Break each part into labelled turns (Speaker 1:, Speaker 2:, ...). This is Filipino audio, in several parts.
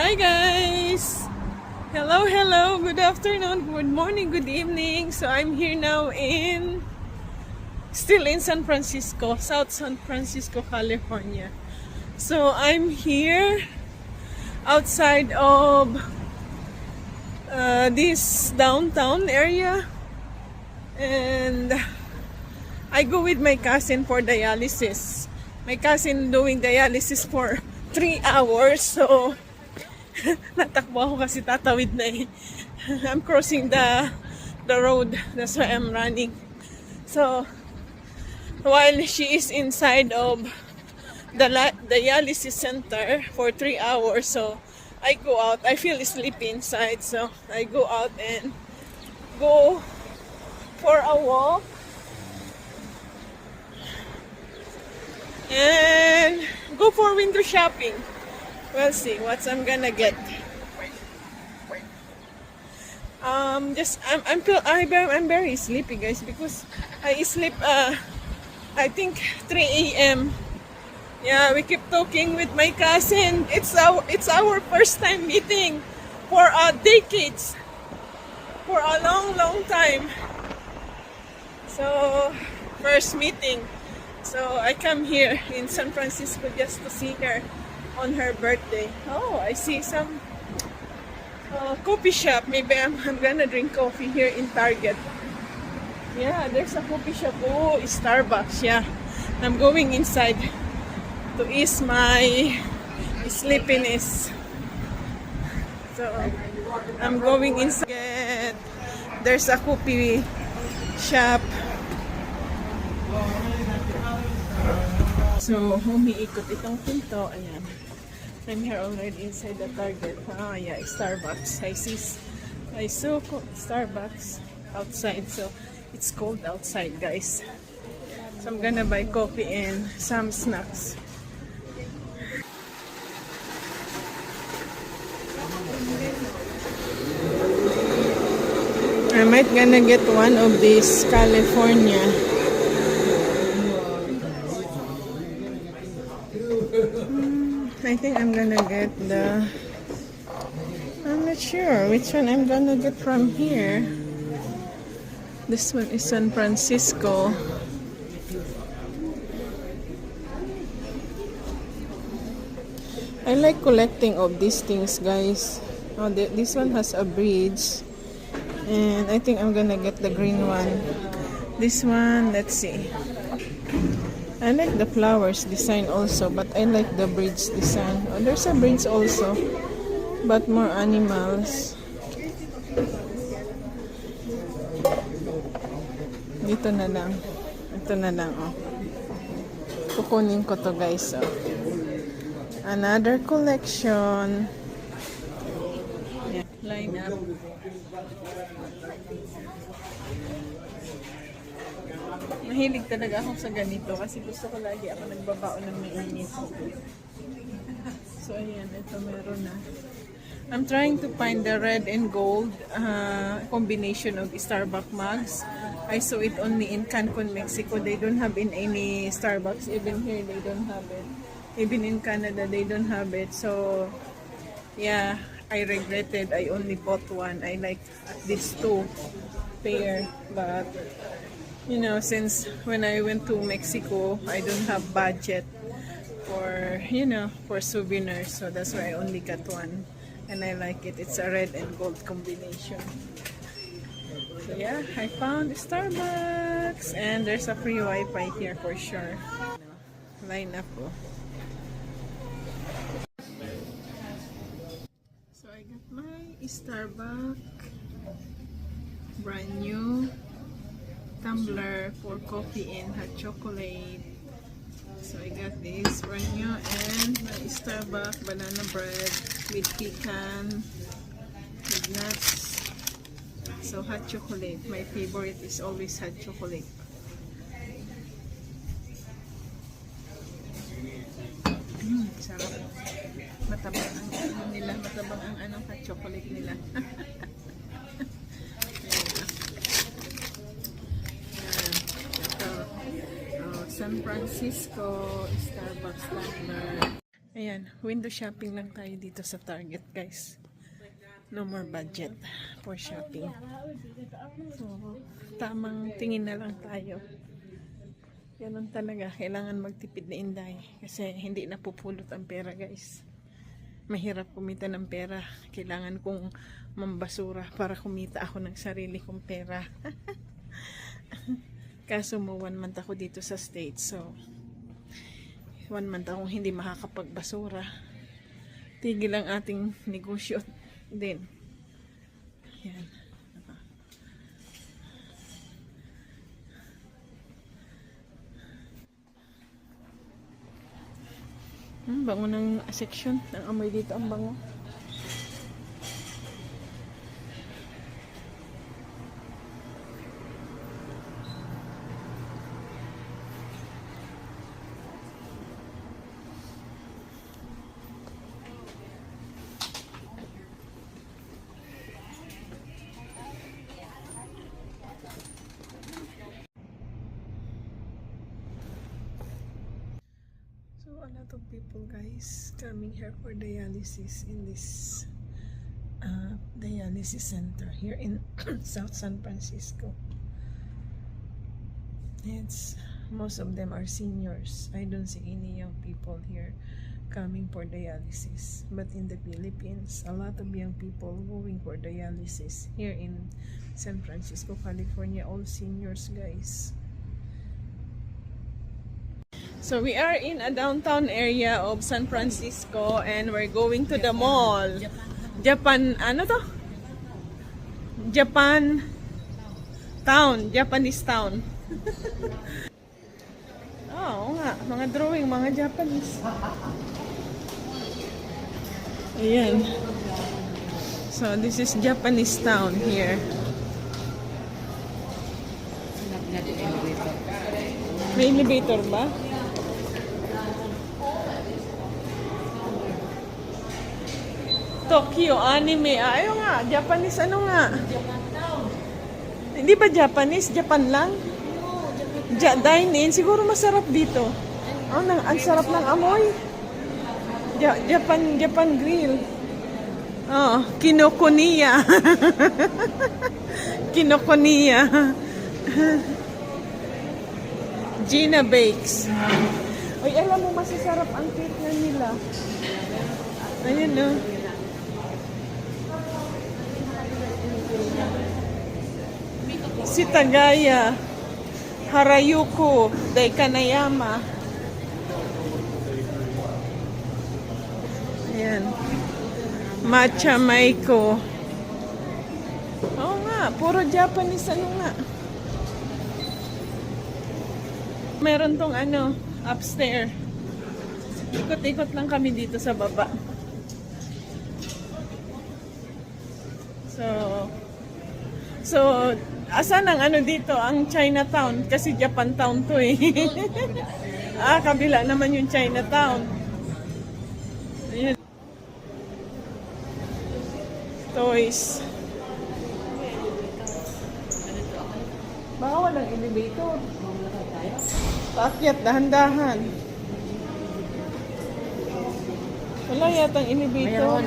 Speaker 1: Hi guys! Hello, hello, good afternoon, good morning, good evening. So I'm here now still in San Francisco, South San Francisco, California. So I'm here outside of this downtown area, and I go with my cousin for dialysis. My cousin doing dialysis for 3 hours, so natakbo ako kasi tatawid na eh. I'm crossing the road. That's why I'm running. So, while she is inside of the dialysis center for 3 hours, so I go out. I feel sleepy inside, so I go out and go for a walk. And go for window shopping. We'll see what I'm gonna get. I'm very sleepy, guys, because I sleep I think 3 a.m. Yeah, we keep talking with my cousin. It's our first time meeting for decades, for a long time. So first meeting. So I come here in San Francisco just to see her on her birthday. Oh, I see some coffee shop. Maybe I'm gonna drink coffee here in Target. Yeah, there's a coffee shop. Oh, Starbucks. Yeah, I'm going inside to ease my sleepiness. So I'm going inside. There's a coffee shop. So, umiikot itong pinto. Ayan. I'm here already inside the Target. Ah, yeah, Starbucks. I saw Starbucks outside. So, it's cold outside, guys. So, I'm gonna buy coffee and some snacks. I might gonna get one of these California. I think I'm gonna get I'm not sure which one I'm gonna get from here. This one is San Francisco. I like collecting of these things, guys. Oh, this one has a bridge, and I think I'm gonna get the green one. This one, let's see. I like the flowers design also, but I like the bridge design. Oh, there's a bridge also, but more animals. Dito na lang. Ito na lang, oh. Kukunin ko to, guys, oh. Another collection. Yeah. Line up. Mahilig talaga ako sa ganito kasi gusto ko lagi ako nagbabaon ng mainit. So ayan, ito meron na. I'm trying to find the red and gold combination of Starbucks mugs. I saw it only in Cancun, Mexico. They don't have in any Starbucks. Even here, they don't have it. Even in Canada, they don't have it. So yeah, I regretted I only bought one. I like at least 2 pair, but you know, since when I went to Mexico, I don't have budget for, you know, for souvenirs. So that's why I only got one. And I like it. It's a red and gold combination. So yeah, I found Starbucks. And there's a free Wi-Fi here for sure. Line up. Oh. So I got my Starbucks. Brand new tumbler for coffee and hot chocolate. So I got this brand new, and my Starbucks banana bread with pecan with nuts. So hot chocolate, my favorite is always hot chocolate. Sarap. Matabang ang ano nila, matabang ang anong hot chocolate nila. San Francisco Starbucks tumbler. Ayan, window shopping lang tayo dito sa Target, guys. No more budget for shopping. So, tamang tingin na lang tayo. Ganun talaga, kailangan magtipid na Inday. Kasi hindi napupulot ang pera, guys. Mahirap kumita ng pera. Kailangan kong mambasura para kumita ako ng sarili kong pera. Kaso mo 1 month ako dito sa States. So, 1 month akong hindi makakapagbasura. Tigil ang ating negosyo din. Yan. Bango ng section. Ang amoy dito ang bango. A lot of people, guys, coming here for dialysis in this dialysis center here in South San Francisco. It's most of them are seniors. I don't see any young people here coming for dialysis. But in the Philippines, a lot of young people going for dialysis here in San Francisco, California. All seniors, guys. So we are in a downtown area of San Francisco and we're going to the mall. Japan, ano to? Japan town, Japanese town. Oo nga, mga drawing, mga Japanese. Ayan. So this is Japanese town here. May elevator ba? Tokyo anime. Ayaw nga, Japanese ano nga? Hindi ba Japanese? Japan lang? Dine-in. Siguro masarap dito. Oh, ang sarap ng amoy. Japan grill. Oh, Kinokuniya. Kinokuniya. Gina Bakes. Ay, alam mo, masasarap ang cake na nila. Ayun, no? Si Tagaya, Harajuku, Daikanayama. Ayan. Matcha Maiko. Oo nga, puro Japanese ano nga. Meron tong ano, upstairs. Ikot-ikot lang kami dito sa baba. So, asan ang ano dito? Ang Chinatown. Kasi Japantown to eh. Kabila naman yung Chinatown. Ayan. Toys. Baka walang elevator. Paakyat, dahan-dahan. Wala yatang elevator.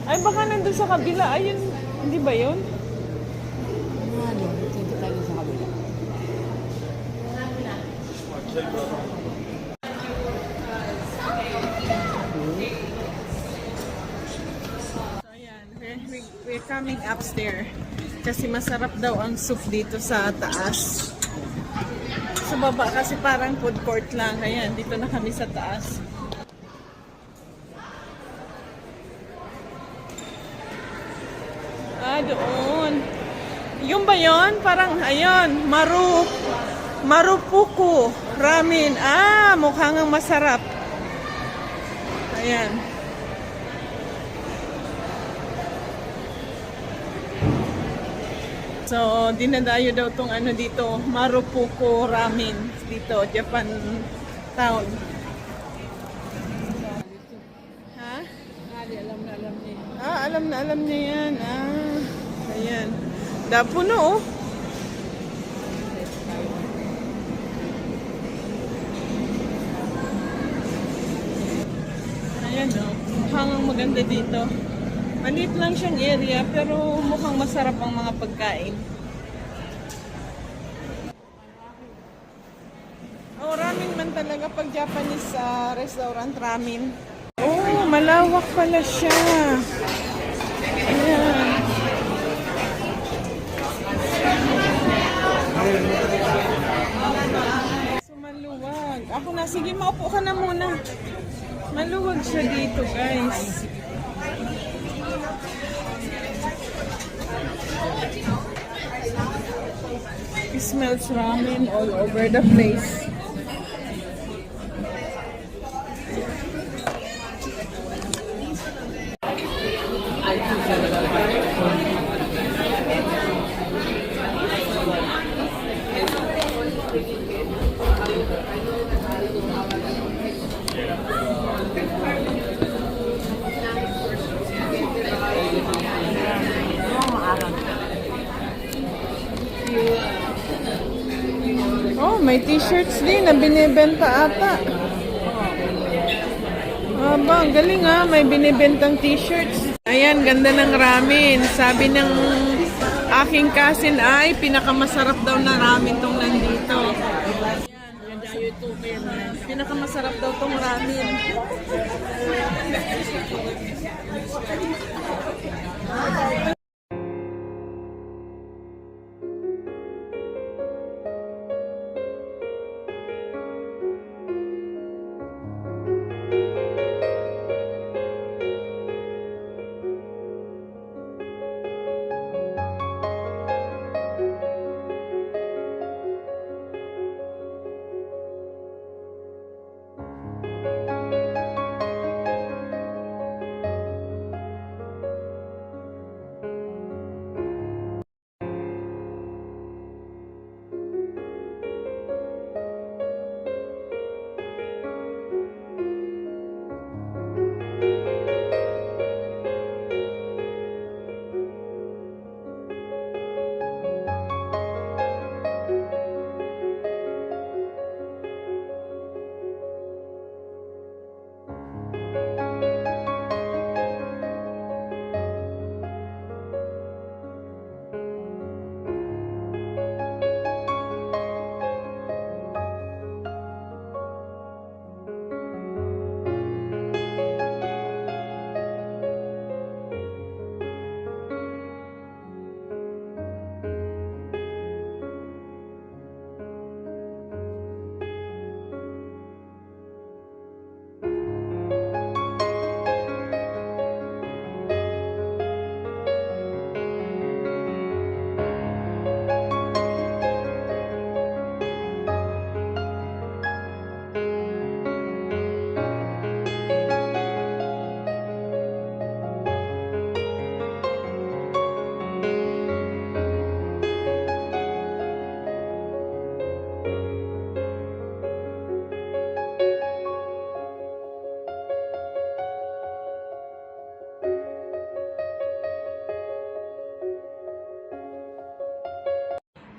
Speaker 1: Ay, baka nandun sa kabila. Ayun, hindi ba yun? So, ayan. We're coming upstairs. Kasi masarap daw ang soup dito sa taas. Sa baba kasi parang food court lang. Ayan, dito na kami sa taas. Doon. Yung ba yun? Parang, ayun, Marupuku ramen. Mukhang ang masarap. Ayan. So, dinadayo daw tong ano dito, Marupuku ramen dito, Japan town. Ha? Alam na alam niya yan. Ayan. Puno, oh. ang maganda dito. Maliit lang siyang area pero mukhang masarap ang mga pagkain. Oh, ramen man talaga pag Japanese restaurant, ramen. Oh, malawak pala siya. Ayan. So, maluwag. Ako na, sige, maupo ka na muna. Maluwag siya dito, guys. It smells ramen all over the place. Oh, may t-shirts din na binibenta ata. Aba, ang galing may binibentang t-shirts. Ayan, ganda ng ramen. Sabi ng aking cousin ay pinakamasarap daw na ramen tong nandito. Pinakamasarap daw tong ramen.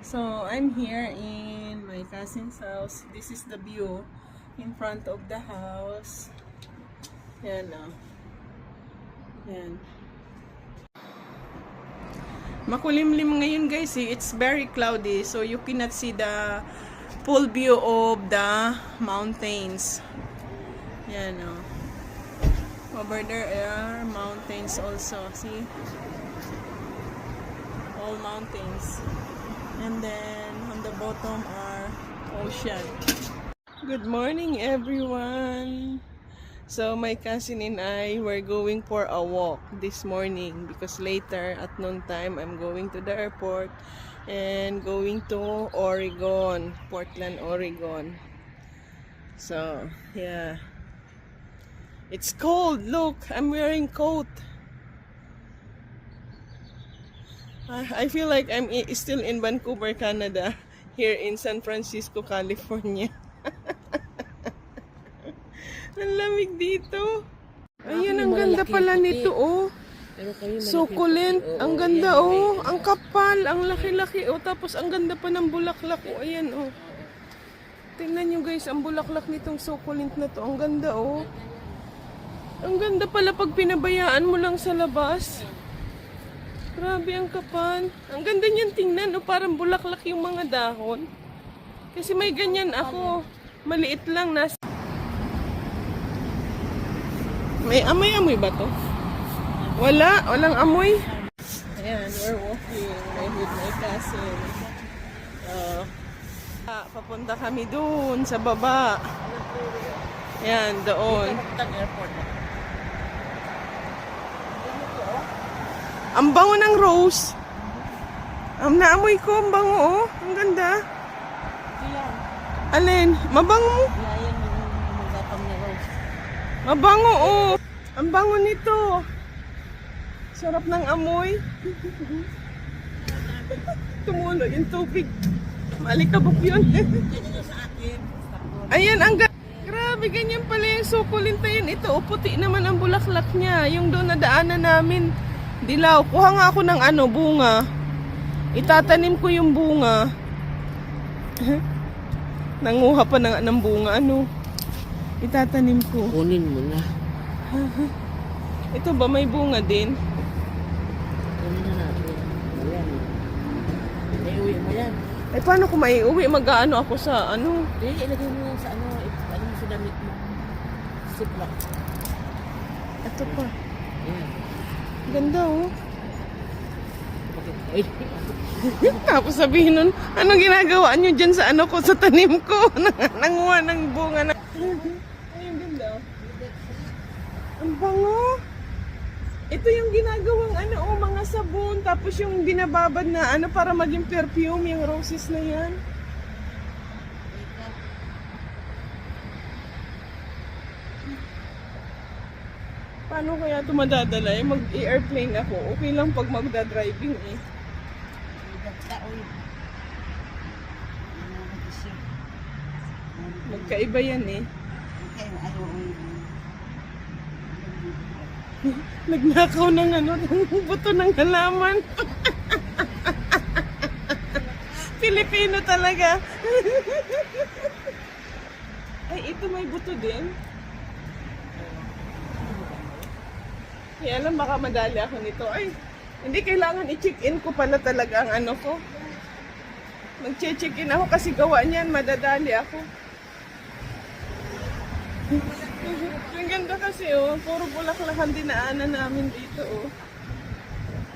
Speaker 1: So, I'm here in my cousin's house. This is the view in front of the house. Yan Yan. Makulimlim ngayon guys It's very cloudy so you cannot see the full view of the mountains. Yan Over there are mountains also. See? All mountains. And then on the bottom are ocean. Good morning everyone. So my cousin and I were going for a walk this morning because later at noon time I'm going to the airport and going to Oregon, Portland, Oregon. So yeah. It's cold. Look, I'm wearing coat. I feel like I'm still in Vancouver, Canada, here in San Francisco, California. Ang lamig dito. Ayan, ang ganda pala nito, Succulent. Ang ganda, Ang kapal, ang laki-laki, Tapos ang ganda pa ng bulaklak, Ayan, Tingnan nyo guys, ang bulaklak nitong succulent na to. Ang ganda, Ang ganda pala pag pinabayaan mo lang sa labas. Grabe ang kapal. Ang ganda niyan tingnan, no? Parang bulaklak yung mga dahon. Kasi may ganyan ako. Maliit lang. May amoy-amoy ba to? Wala, walang amoy. Ayan, we're walking. With my cousin. Papunta kami doon sa baba. Ayan, doon. Ang bango ng rose. Naamoy ko, ang bango, oh. Ang ganda. Alin? Mabango? Mabango, oh. Ang bango nito. Sarap ng amoy. Tumulo yung tubig. Malikabok yun. Ayan, ang ganda. Grabe, ganyan pala yung sukulintayin. Ito, puti naman ang bulaklak niya. Yung doon na daanan namin. Dilaw. Kuha nga ako ng bunga. Itatanim ko yung bunga. Nanguha pa ng bunga. Itatanim ko.
Speaker 2: Kunin mo na.
Speaker 1: Ito ba may bunga din?
Speaker 2: Kunin na natin. Ayan. May uwi mo yan.
Speaker 1: Eh paano kung may uwi? Mag-ano ako sa
Speaker 2: Hindi, ilagay mo yan sa ano mo sa damit mo. Ziplock.
Speaker 1: Ito pa.
Speaker 2: Ayan.
Speaker 1: Ganda, oh.
Speaker 2: Ay.
Speaker 1: Tapos sabihin nun, anong ginagawa nyo dyan sa ko, sa tanim ko? Nanguha ng bunga na. Ay, ang ganda, oh. Ang bango. Ito yung ginagawang mga sabon. Tapos yung binababad na para maging perfume, yung roses na yan. Paano kaya ito madadala? Mag-airplane ako. Okay lang pag magda-driving eh. Magkaiba yan eh. Nagnakaw ng ng buto ng halaman. Pilipino talaga. Ay, ito may buto din. Kaya alam, baka madali ako nito. Ay, hindi kailangan i-check-in ko pala talaga ang ko. Mag-check-in ako kasi gawa niyan, madadali ako. Ang ganda kasi, oh. Puro bulaklakan dinaanan namin dito, oh.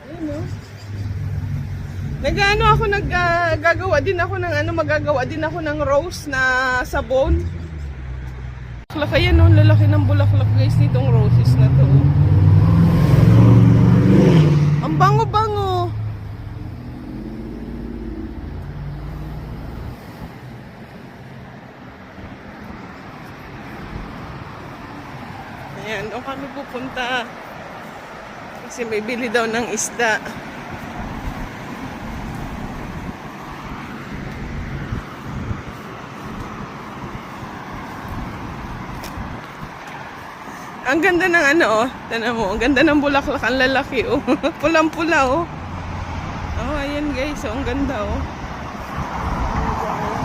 Speaker 1: Ayun, oh. Gagawa din ako ng magagawa din ako ng rose na sabon. Bulaklak yan, oh. Lalaki ng bulaklak, guys, nitong roses na to, oh. Ang bango-bango. Ayan, doon kami pupunta. Kasi may bili daw ng isda. Ang ganda ng oh. Tignan mo, ang ganda ng bulaklak, ang lalaki, oh. Pulang-pula, oh. Oh, ayan guys, oh, ang ganda, oh.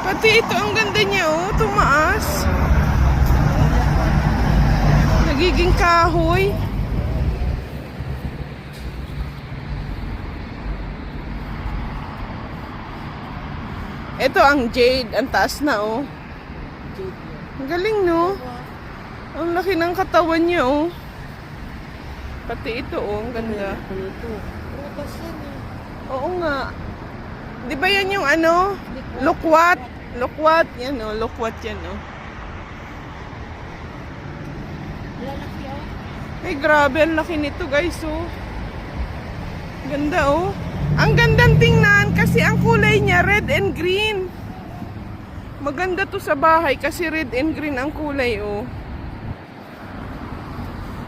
Speaker 1: Pati ito, ang ganda niya, oh. Tumaas. Nagiging kahoy. Ito ang jade, ang taas na, oh. Ang galing, no? Ang laki ng katawan niya, oh. Pati ito, oh. Ang ganda. Oo nga. Di ba yan yung Lukwat? Lukwat. Yan, oh. Lukwat yan, oh. Ay, grabe. Ang laki nito, guys, oh. Ganda, oh. Ang gandang tingnan kasi ang kulay niya red and green. Maganda to sa bahay kasi red and green ang kulay, oh.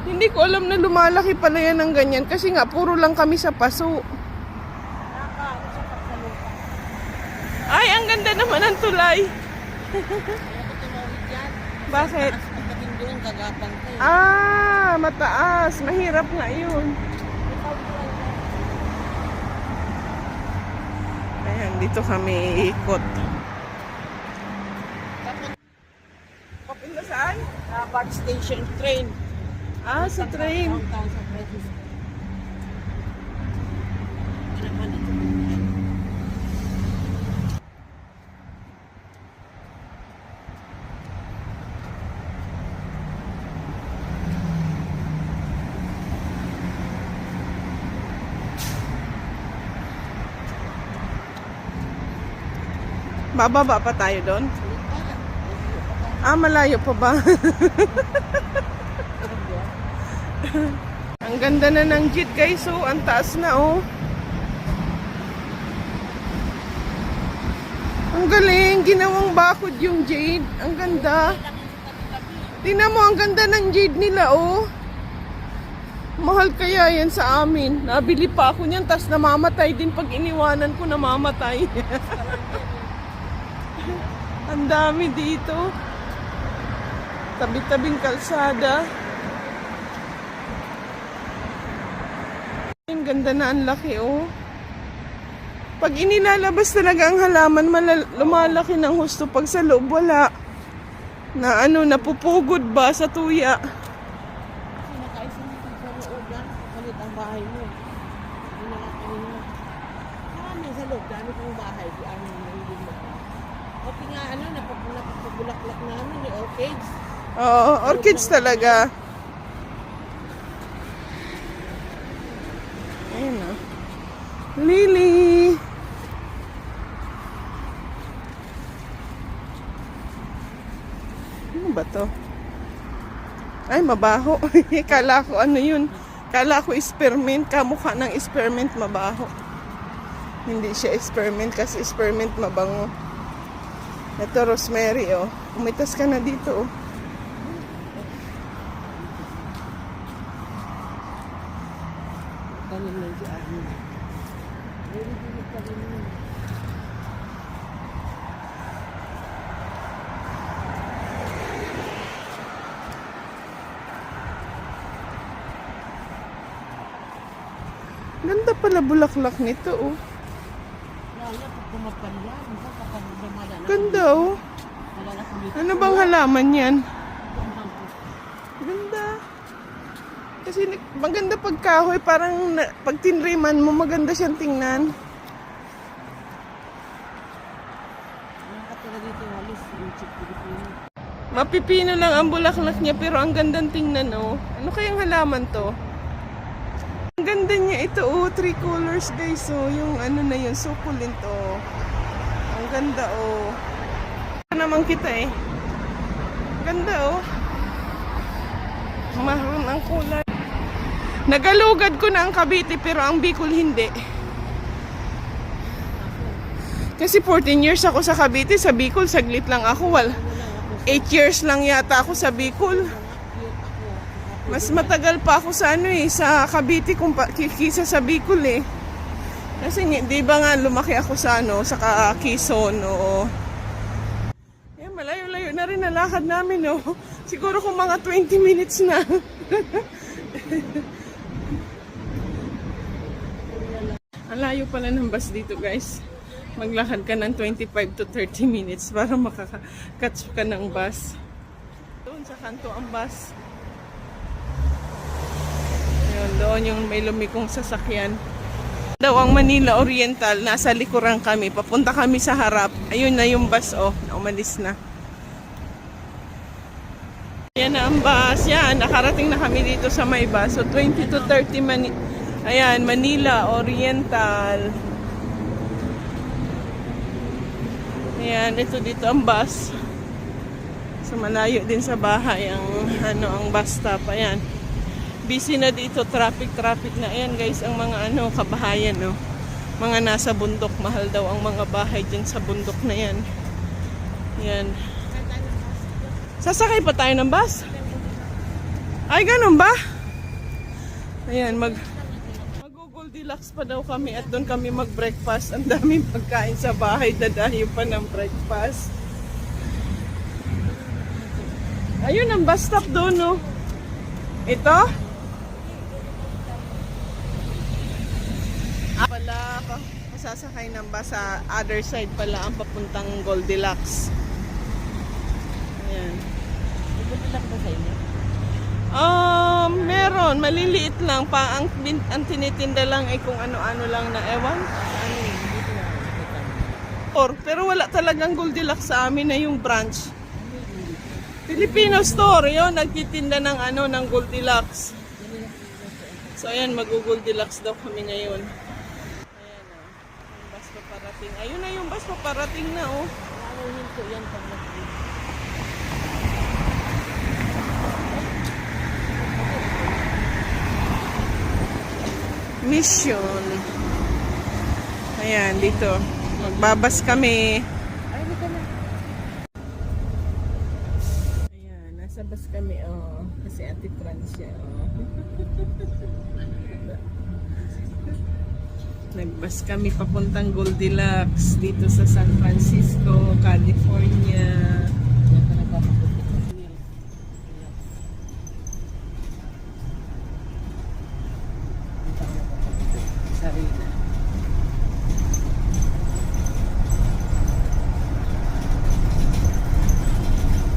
Speaker 1: Hindi ko alam na lumalaki pala yan ng ganyan kasi nga puro lang kami sa paso. Ay, ang ganda naman ng tulay. Bakit? Ah, mataas. Mahirap nga yun. Ayan, dito kami ikot. Papunta saan?
Speaker 2: Bus station train.
Speaker 1: Ah, sa train.
Speaker 2: Downtown San Francisco. Ano naman ito?
Speaker 1: Bababa pa tayo doon? Ah, malayo pa ba? Ang ganda na ng jeep guys, oh. Ang taas na, oh. Ang galing, ginawang bakod yung jade. Ang ganda. Tingnan mo, ang ganda ng jade nila, oh. Mahal kaya yan sa amin. Nabili pa ako niyan, tas namamatay din pag iniwanan ko, namamatay. Ang dami dito. Tabi-tabing kalsada. Ang ganda na, ang laki, oh. Pag inilalabas talaga ang halaman, lumalaki ng husto. Pag sa loob, wala. Na ano, napupugod ba sa tuya?
Speaker 2: Kasi nakaisip mo sa loob lang, kalit ang bahay mo. Hindi na lang kanina. Marami sa loob, dami kong bahay. Di ano nahilin mo. Okay nga, ano, napapabulaklak namin, yung orchids.
Speaker 1: Oo, orchids talaga. Ayun, oh. Lily! Ano ba to? Ay, mabaho. Kala ko ano yun. Kala ko spearmint. Kamukha ng spearmint, mabaho. Hindi siya spearmint kasi spearmint mabango. Ito, rosemary, oh. Umitas ka na dito, oh.
Speaker 2: Tanim lang si Armin. Hindi pa rin yun.
Speaker 1: Ganda pala bulaklak nito, oh.
Speaker 2: Lalo pag kumapan yan, kapag dumadaan.
Speaker 1: Ganda, oh. Ano bang halaman yan? Ganda. Kasi maganda pag kahoy, parang pag tinriman mo, maganda siyang tingnan.
Speaker 2: Nakatala dito halos yung chip Pilipino.
Speaker 1: Mapipino lang ang bulaklak niya, pero ang gandang tingnan, oh. Ano kayang halaman to? Ang ganda niya ito, oh. 3 colors, guys, oh. Yung ano na yun, succulent, oh. Ang ganda, oh. Ano naman kita, eh. Ganda, oh. Maroon ang kulay. Nagalugad ko na ang Cavite, pero ang Bicol hindi. Kasi 14 years ako sa Cavite, sa Bicol, saglit lang ako. 8 years lang yata ako sa Bicol. Mas matagal pa ako sa ano eh, sa Cavite kaysa sa Bicol eh. Kasi di ba nga lumaki ako sa ano, sa Quezon, oo. Yan, malayo-layo na rin nalakad namin, oh. Siguro kung mga 20 minutes na. Ang layo pala ng bus dito, guys. Maglakad ka ng 25 to 30 minutes para makaka-catch ka ng bus. Doon sa kanto ang bus. Ayun, doon yung may lumikong sasakyan. Daw ang Manila Oriental, nasa likuran kami. Papunta kami sa harap. Ayun na yung bus, oh. Umalis na. Yan na ang bus. Yan, nakarating na kami dito sa may bus. So, 20 to 30 Ayan, Manila Oriental. Ayan, dito ang bus. So, malayo din sa bahay ang, ang bus stop. Ayan. Busy na dito, traffic na. Ayan guys, ang mga kabahayan, no. Mga nasa bundok, mahal daw ang mga bahay dyan sa bundok na yan. Ayan. Sasakay pa tayo ng bus? Ay, ganun ba? Ayan, Goldilocks pa daw kami at doon kami mag-breakfast. Ang daming pagkain sa bahay, dadayo pa ng breakfast. Ayun ang bus stop doon, no. Ito? Pala, masasakay ng bus sa other side pala ang papuntang Goldilocks. Ayan.
Speaker 2: Ito lang ba sa inyo?
Speaker 1: meron, maliliit lang. Ang tinitinda lang ay kung ano-ano lang na ewan.
Speaker 2: Ano yun? Dito na nakita mo.
Speaker 1: Pero wala talagang Goldilocks sa amin na yung branch. Filipino store, yun, nagtitinda ng ng Goldilocks. So ayan, mag-Goldilocks daw kami ngayon. Ayan yung bus paparating. Ayun na yung bus paparating na oh.
Speaker 2: Ano hinto yan pag nag-green?
Speaker 1: Mission. Ayan, dito. Magbabas kami.
Speaker 2: Ay, hindi ka na.
Speaker 1: Ayan, nasa bus kami, oh. Kasi Ate Francia, oh. Nagbus kami papuntang Goldilocks dito sa San Francisco, California.
Speaker 2: Yan ka nagpapaputi ko. Sarina.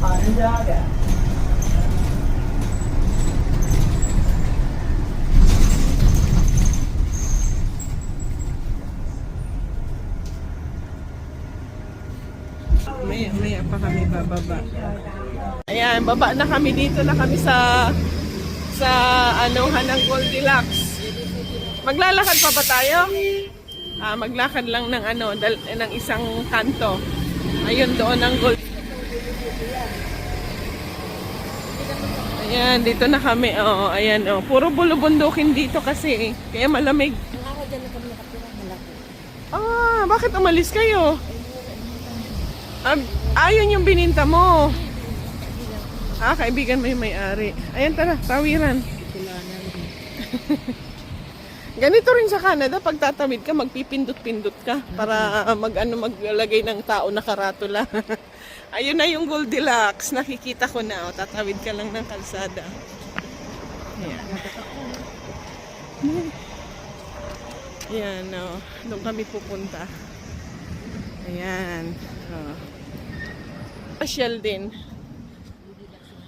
Speaker 1: Onondaga. Maya pa kami bababa. Ayan, baba na kami dito na kami sa anuhan ng Goldilocks. Maglalakad pa ba tayo? Maglakad lang ng ng isang kanto. Ayun doon ang Gold. Ayan, dito na kami. Oh, ayan oh. Puro bulubundukin dito kasi kaya malamig.
Speaker 2: Ang ako dyan na kami nakatira, malaki.
Speaker 1: Bakit umalis kayo? Ayun yung bininta mo. Kaibigan mo yung may-ari. Ayan, tara, tawiran.
Speaker 2: Tulanan.
Speaker 1: Ganito rin sa Canada, pag tatawid ka, magpipindot-pindot ka para maglagay ng tao na karatula. Ayun na yung Goldilocks, nakikita ko na. O, tatawid ka lang ng kalsada. Ayan. Ayan, o. Doon kami pupunta. Ayan. O. Pasyal din.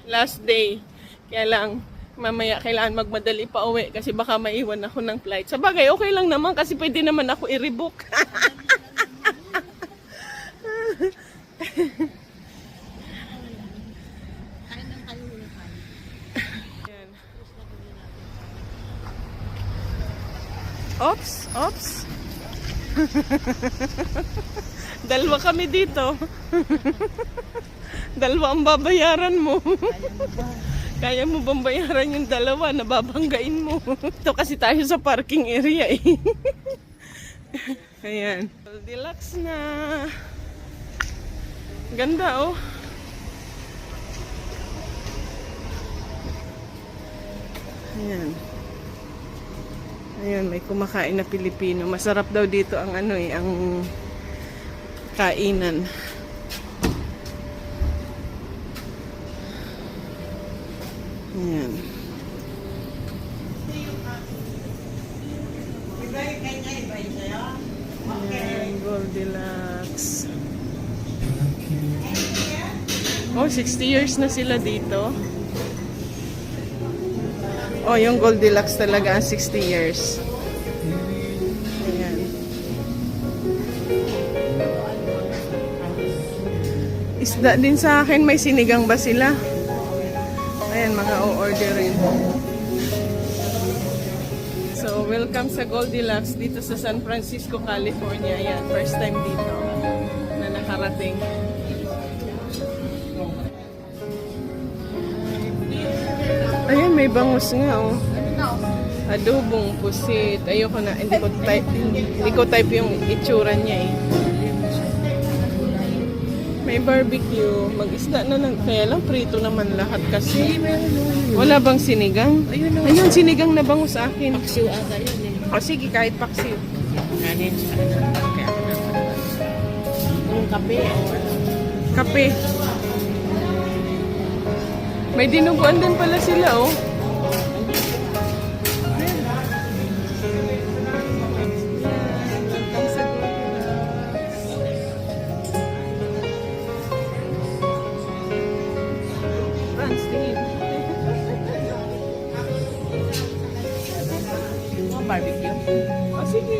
Speaker 1: Last day. Kaya lang, mamaya kailangan magmadali pa uwi kasi baka maiwan ako ng flight. Sa bagay, okay lang naman kasi pwede naman ako i-rebook. Ayan. Oops. Dalawa kami dito. Dalawa ang babayaran mo. Kaya mo bang bayaran yung dalawa na babanggain mo? Ito kasi tayo sa parking area eh. Ayan. Goldilocks na. Ganda oh. Ayan. Ayan, may kumakain na Pilipino. Masarap daw dito ang ang kainan. Ayan. Ayan, Goldilocks. Oh, 60 years na sila dito. Oh, yung Goldilocks talaga ang 60 years. Ayan. Isda din sa akin. May sinigang ba sila? Ayan, mga o-orderin. So, welcome sa Goldilocks dito sa San Francisco, California. Ayan, first time dito na nakarating. Ayan, may bangus nga oh. Adobong pusit. Ayoko na, hindi ko type yung itsura niya eh. May barbecue. Mag-isda na lang. Kaya lang, prito naman lahat kasi. Wala bang sinigang? Ayun, sinigang na bangus sa akin.
Speaker 2: Paksiw ata yun eh.
Speaker 1: O sige, kahit paksiw.
Speaker 2: Kanin sa kaya ako na. Yung kape o
Speaker 1: Kape. May dinuguan din pala sila oh.
Speaker 2: barbecue.
Speaker 1: Oh, sige.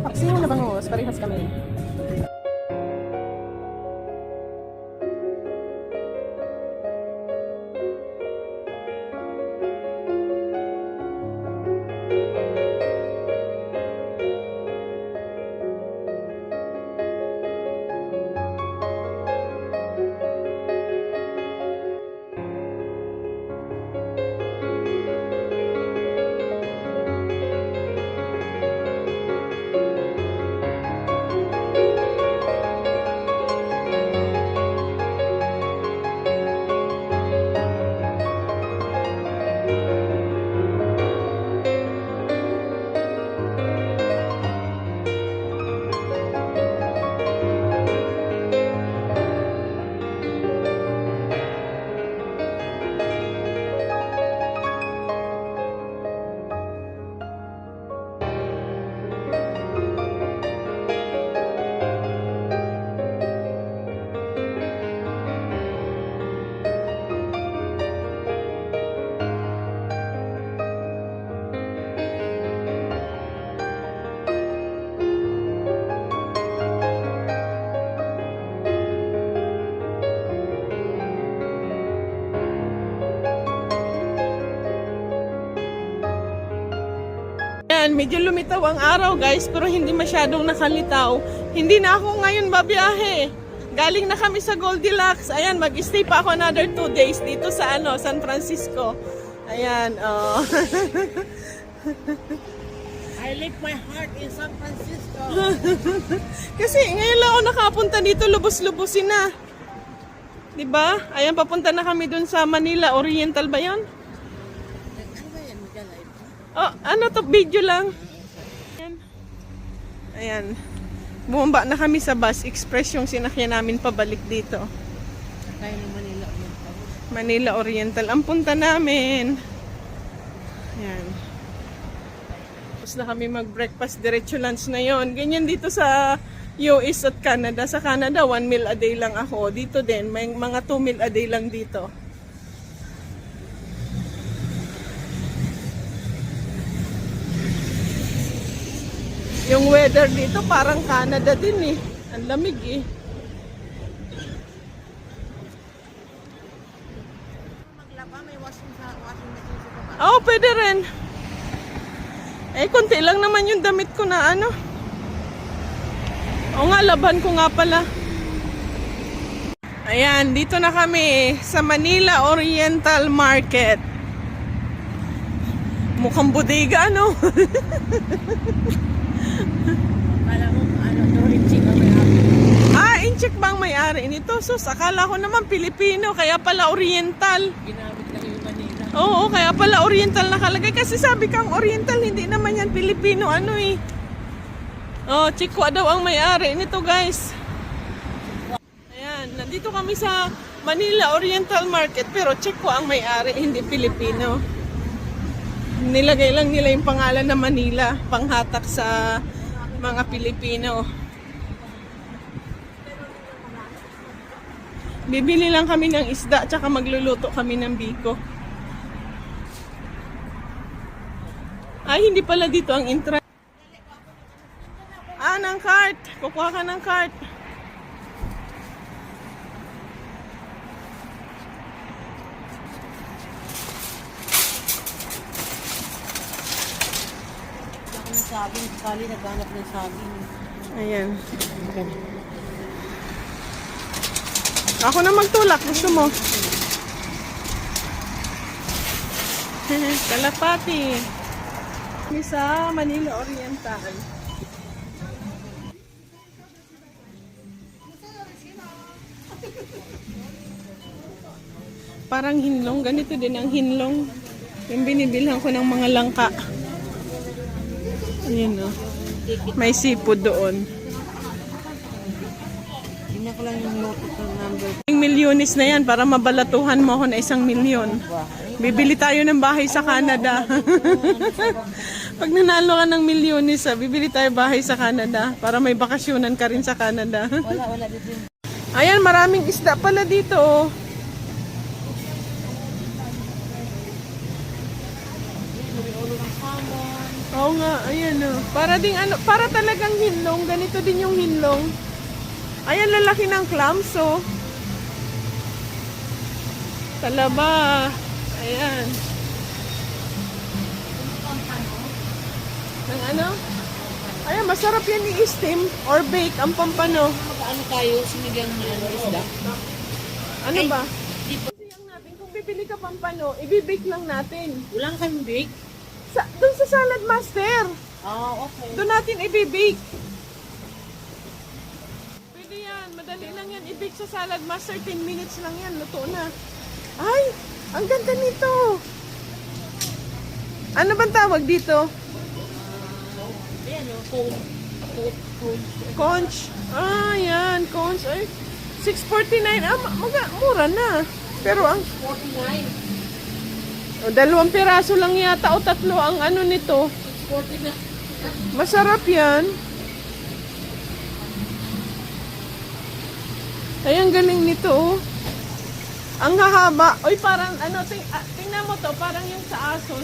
Speaker 1: Paksiw na bangus, parehas kami. Ayan, medyo lumitaw ang araw guys, pero hindi masyadong nakalitaw. Hindi na ako ngayon babiyahe. Galing na kami sa Goldilocks. Ayan, mag-stay pa ako another 2 days dito sa San Francisco. Ayan, oh.
Speaker 2: I lift my heart in San Francisco.
Speaker 1: Kasi ngayon lang ako nakapunta dito, lubos-lubusin na. 'Di ba? Ayan, papunta na kami dun sa Manila Oriental ba 'yon?
Speaker 2: Ano ba yan? Mag-live?
Speaker 1: Oh, ano to? Video lang. Ayan. Ayan. Bumaba na kami sa Bus Express yung sinakyan namin pabalik dito.
Speaker 2: Kaya ng Manila Oriental.
Speaker 1: Manila Oriental. Ang punta namin. Ayan. Tapos na kami mag-breakfast. Diretso lunch na yon. Ganyan dito sa US at Canada. Sa Canada, 1 meal a day lang ako. Dito din, may mga 2 meal a day lang dito. Yung weather dito parang Canada din eh. Ang lamig eh.
Speaker 2: Maglaba, may washing machine sa baba.
Speaker 1: Oo, pwede rin. Eh, konti lang naman yung damit ko na ano. Oo nga, laban ko nga pala. Ayan, dito na kami sa Manila Oriental Market. Mukhang bodega, ano?
Speaker 2: Kala mo, Dorinchik ang may-ari.
Speaker 1: Incheck bang may-ari nito? Sus, akala ko naman Pilipino, kaya pala Oriental.
Speaker 2: Ginamit lang yung Manila.
Speaker 1: Oo, kaya pala Oriental nakalagay. Kasi sabi kang Oriental, hindi naman yan Pilipino, ano eh. Oh, Chikwa daw ang may-ari nito, guys. Ayan, nandito kami sa Manila Oriental Market, pero Chikwa ang may-ari, hindi Pilipino. Nilagay lang nila yung pangalan na Manila, panghatak sa mga Pilipino. Bibili lang kami ng isda, tsaka magluluto kami ng biko. Ay, hindi pala dito ang entrance. Ng cart. Kukuha ka ng cart.
Speaker 2: Ako ng saging, kali naghanap ng saging.
Speaker 1: Ayan. Ako na magtulak. Gusto mo? Kalapati. Sa Manila Oriental. Parang hinlong. Ganito din ang hinlong. Yung binibilhan ko ng mga langka. Ayan o. May seafood doon.
Speaker 2: Tingnan ko lang yung note ng number.
Speaker 1: Yung milyonis na yan para mabalatuhan mo ako na 1 milyon. Bibili tayo ng bahay sa Canada. Pag nanalo ka ng milyonis, bibili tayo bahay sa Canada para may bakasyonan ka rin sa Canada.
Speaker 2: Wala dito.
Speaker 1: Ayan, maraming isda pala dito. Oh. Oo nga, ayan o. Para ding ano, para talagang hinlong. Ganito din yung hinlong. Ayan, lalaki ng clams, oh. Talaba. Ayan. Ng ano? Ayan, masarap yan i-steam or bake ang pampano.
Speaker 2: Ano tayo, sinigang na ano, isda?
Speaker 1: Ano
Speaker 2: Ay,
Speaker 1: ba?
Speaker 2: di pa.
Speaker 1: Siyang natin, kung bibili ka pampano, i-bake lang natin.
Speaker 2: Wala kang bake?
Speaker 1: Doon sa Salad Master.
Speaker 2: Okay.
Speaker 1: Doon natin i-bake. Pwede yan. Madali lang yan. I-bake sa Salad Master. 10 minutes lang yan. Luto na. Ay! Ang ganda nito. Ano bang tawag dito?
Speaker 2: Ayan o, cone.
Speaker 1: Conch. Ah, yan. Conch. Ay, 649. Ah, mura na. Pero ang
Speaker 2: 49.
Speaker 1: dalawang piraso lang yata o tatlo ang ano nito.
Speaker 2: 40 na.
Speaker 1: Masarap yan. Ay, ang galing nito, oh. Ang hahaba. Uy, parang, ano, tingnan mo to, parang yung sa aso.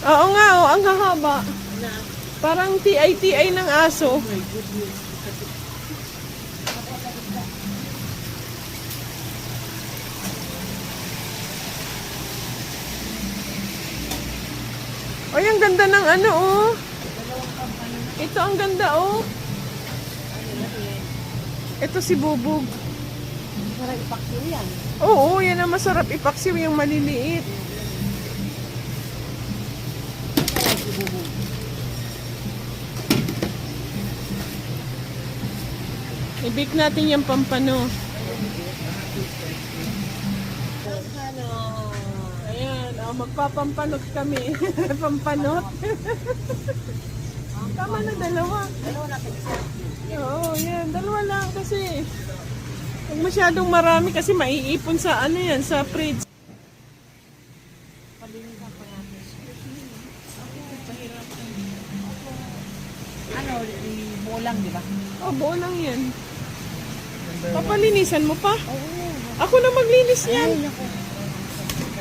Speaker 1: Oo nga, oh, ang hahaba.
Speaker 2: Na.
Speaker 1: Parang TI ng aso.
Speaker 2: Oh my goodness.
Speaker 1: Ay, ang ganda ng ano, oh. Ito, ang ganda, oh. Ito si Bubog.
Speaker 2: Para ipakyo yan.
Speaker 1: Oo, yan ang masarap ipaksiw, yung maliliit. I-bake natin yung pampano. Ayan, oh, magpapampanot kami. Pampanot. Tama na, dalawa. Oo, yan. Dalawa lang kasi. Huwag masyadong marami kasi maiipon sa ano yan, sa fridge.
Speaker 2: Ano, buo lang, di ba?
Speaker 1: Oh, buo lang yan. Papalinisan mo pa?
Speaker 2: Oo.
Speaker 1: Ako na maglinis yan.
Speaker 2: Ay, naku.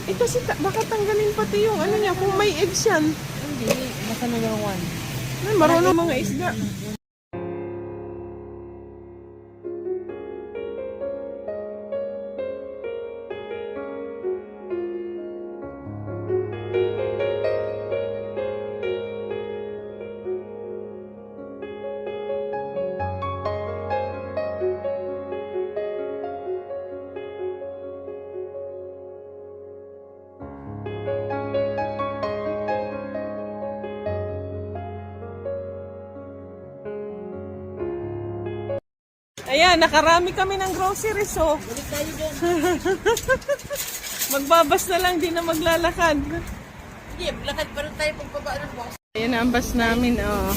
Speaker 1: Ito si baka tanggalin pati yung ano niya kung may eggs yan.
Speaker 2: Hindi, basta number 1.
Speaker 1: Ay, marunong mga isda. Ayan, nakarami kami ng groceries, oh.
Speaker 2: Balik tayo dyan.
Speaker 1: Magbabas na lang, di na maglalakad.
Speaker 2: Hindi, lakad pa rin tayo pagbaba ng box.
Speaker 1: Ayan, ang bus namin, oh.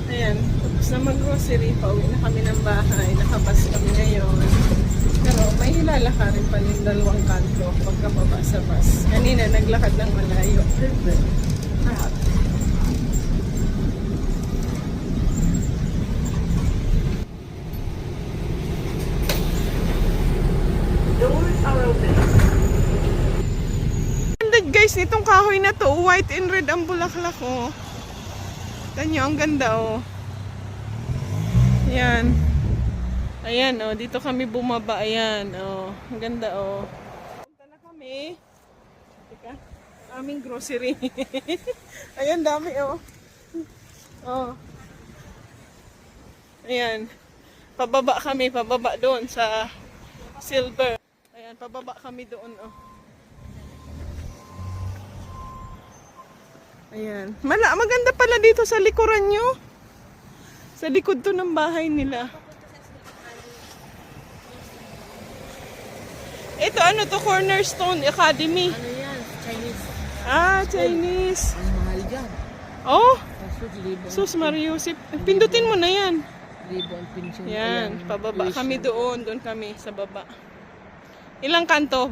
Speaker 1: Ayan, tapos na mag-grocery, pauwi na kami ng bahay. Nakabas kami ngayon. Pero may hilalakarin pa yung dalawang kanto pagkababa sa bus. Kanina, naglakad ng malayo. Ganda guys, nitong kahoy na to, white and red ang bulaklak, oh. Tanyo, ang ganda, oh. Ayan. Ayan, oh, dito kami bumaba, ayan, oh. Ang ganda, oh. Punta na kami. Teka, aming grocery. Ayan, dami, oh. Oh. Ayan. Pababa kami, pababa doon sa Silver. Ayan, pababa kami doon, oh. Ayan. Maganda pala dito sa likuran nyo. Sa likod to ng bahay nila. Ito, ano to? Cornerstone Academy.
Speaker 2: Ano yan? Chinese.
Speaker 1: Ah, Chinese.
Speaker 2: Ang mahal dyan.
Speaker 1: Oh,
Speaker 2: Kaso, libo.
Speaker 1: sus Mariusip. Pindutin mo na yan.
Speaker 2: Libo ang pension.
Speaker 1: Yan,
Speaker 2: Ayan,
Speaker 1: pababa
Speaker 2: tuition.
Speaker 1: kami doon. Doon kami sa baba. Ilang kanto?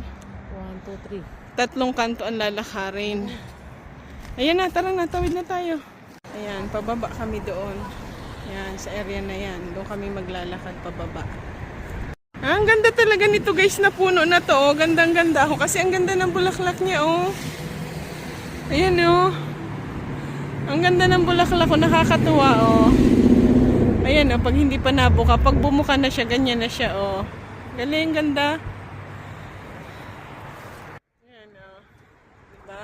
Speaker 2: 1, 2, 3.
Speaker 1: 3 kanto ang lalakarin. Ayan na, tara na, tawid na tayo. Ayan, pababa kami doon. Yan, sa area na yan. Doon kami maglalakad pababa. Ang ganda talaga nito guys na puno na to. Oh. Gandang-ganda ako kasi ang ganda ng bulaklak niya oh. Ayan oh. Ang ganda ng bulaklak ko, nakakatuwa oh. Ayan oh, pag hindi pa nabuka, pag bumuka na siya, ganyan na siya oh. Galing, ganda. Ayan oh. Diba?